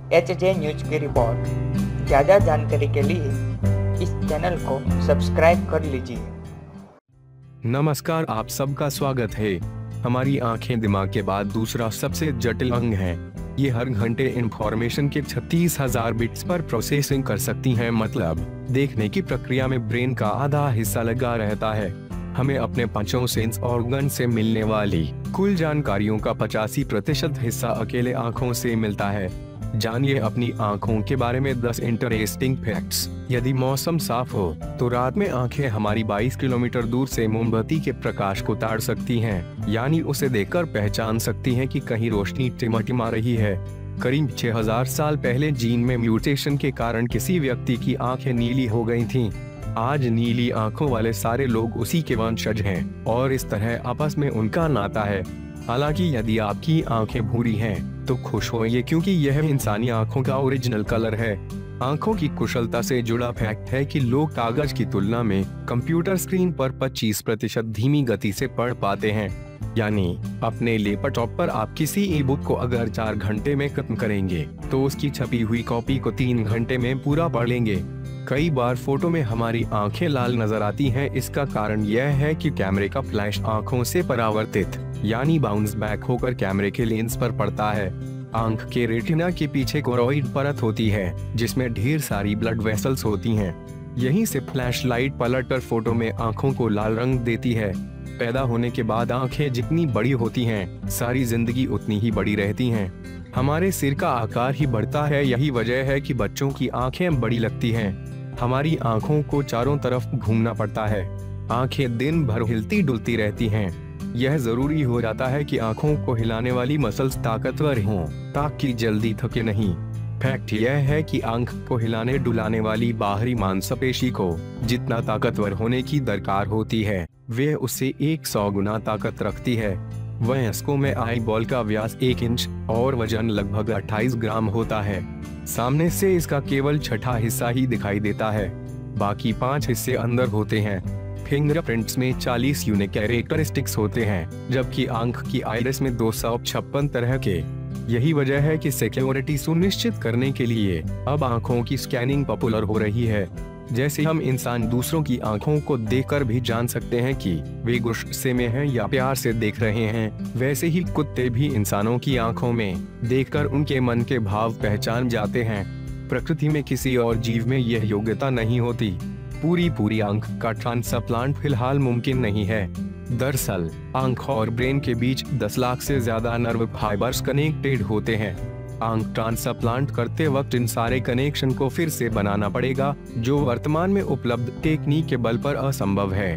HJ news की report. ज़्यादा जानकारी के लिए इस चैनल को सब्सक्राइब कर लीजिए। नमस्कार, आप सबका स्वागत है। हमारी आंखें दिमाग के बाद दूसरा सबसे जटिल अंग है। ये हर घंटे इंफॉर्मेशन के 36,000 बिट्स पर प्रोसेसिंग कर सकती हैं। मतलब देखने की प्रक्रिया में ब्रेन का आधा हिस्सा लगा रहता है। हमें अपने पांचों सेंस ऑर्गन से मिलने वाली कुल जानकारियों का 85% हिस्सा अकेले आंखों से मिलता है। जानिए अपनी आंखों के बारे में 10 इंटरेस्टिंग फैक्ट्स। यदि मौसम साफ हो तो रात में आंखें हमारी 22 किलोमीटर दूर से मोमबत्ती के प्रकाश को ताड़ सकती हैं, यानी उसे देखकर पहचान सकती हैं कि कहीं रोशनी टिमटिमा रही है। करीब 6000 साल पहले जीन में म्यूटेशन के कारण किसी व्यक्ति की आंखें नीली हो गई थीं। आज नीली आंखों वाले सारे लोग उसी के वंशज हैं और इस तरह आपस में उनका नाता है। हालांकि यदि आपकी आंखें भूरी हैं तो खुश होइए, क्योंकि यह इंसानी आंखों का ओरिजिनल कलर है। आंखों की कुशलता से जुड़ा फैक्ट है कि लोग कागज की तुलना में कंप्यूटर स्क्रीन पर 25% धीमी गति से पढ़ पाते हैं। यानी अपने लैपटॉप पर आप किसी ई बुक को अगर 4 घंटे में खत्म करेंगे तो उसकी छपी हुई कॉपी को 3 घंटे में पूरा पढ़ लेंगे। कई बार फोटो में हमारी आंखें लाल नजर आती हैं। इसका कारण यह है कि कैमरे का फ्लैश आंखों से परावर्तित यानी बाउंस बैक होकर कैमरे के लेंस पर पड़ता है। आंख के रेटिना के पीछे कोरोइड परत होती है जिसमें ढेर सारी ब्लड वेसल्स होती हैं। यहीं से फ्लैश लाइट पलटकर फोटो में आंखों को लाल रंग देती है। पैदा होने के बाद आंखें जितनी बड़ी होती हैं, सारी जिंदगी उतनी ही बड़ी रहती हैं। हमारे सिर का आकार ही बढ़ता है। यही वजह है कि बच्चों की आंखें बड़ी लगती हैं। हमारी आंखों को चारों तरफ घूमना पड़ता है। आंखें दिन भर हिलती डुलती रहती हैं। यह जरूरी हो जाता है कि आंखों को हिलाने वाली मसल्स ताकतवर हों ताकि जल्दी थके नहीं। फैक्ट यह है कि आंख को हिलाने डुलाने वाली बाहरी मांसपेशी को जितना ताकतवर होने की दरकार होती है, वह उससे 100 गुना ताकत रखती है। वयस्कों में आई बॉल का व्यास 1 इंच और वजन लगभग 28 ग्राम होता है। सामने से इसका केवल छठा हिस्सा ही दिखाई देता है, बाकी 5 हिस्से अंदर होते हैं। फिंगरप्रिंट्स में 40 यूनिक कैरेक्टरिस्टिक्स होते हैं, जबकि आंख की आइरिस में 256 तरह के। यही वजह है कि सिक्योरिटी सुनिश्चित करने के लिए अब आंखों की स्कैनिंग पॉपुलर हो रही है। जैसे हम इंसान दूसरों की आंखों को देखकर भी जान सकते हैं कि वे गुस्से में हैं या प्यार से देख रहे हैं, वैसे ही कुत्ते भी इंसानों की आंखों में देखकर उनके मन के भाव पहचान जाते हैं। प्रकृति में किसी और जीव में यह योग्यता नहीं होती। पूरी आंख का ट्रांसप्लांट फिलहाल मुमकिन नहीं है। दरअसल आंख और ब्रेन के बीच 10 लाख से ज्यादा नर्व फाइबर्स कनेक्टेड होते हैं। आंख ट्रांसप्लांट करते वक्त इन सारे कनेक्शन को फिर से बनाना पड़ेगा, जो वर्तमान में उपलब्ध टेक्निक के बल पर असंभव है।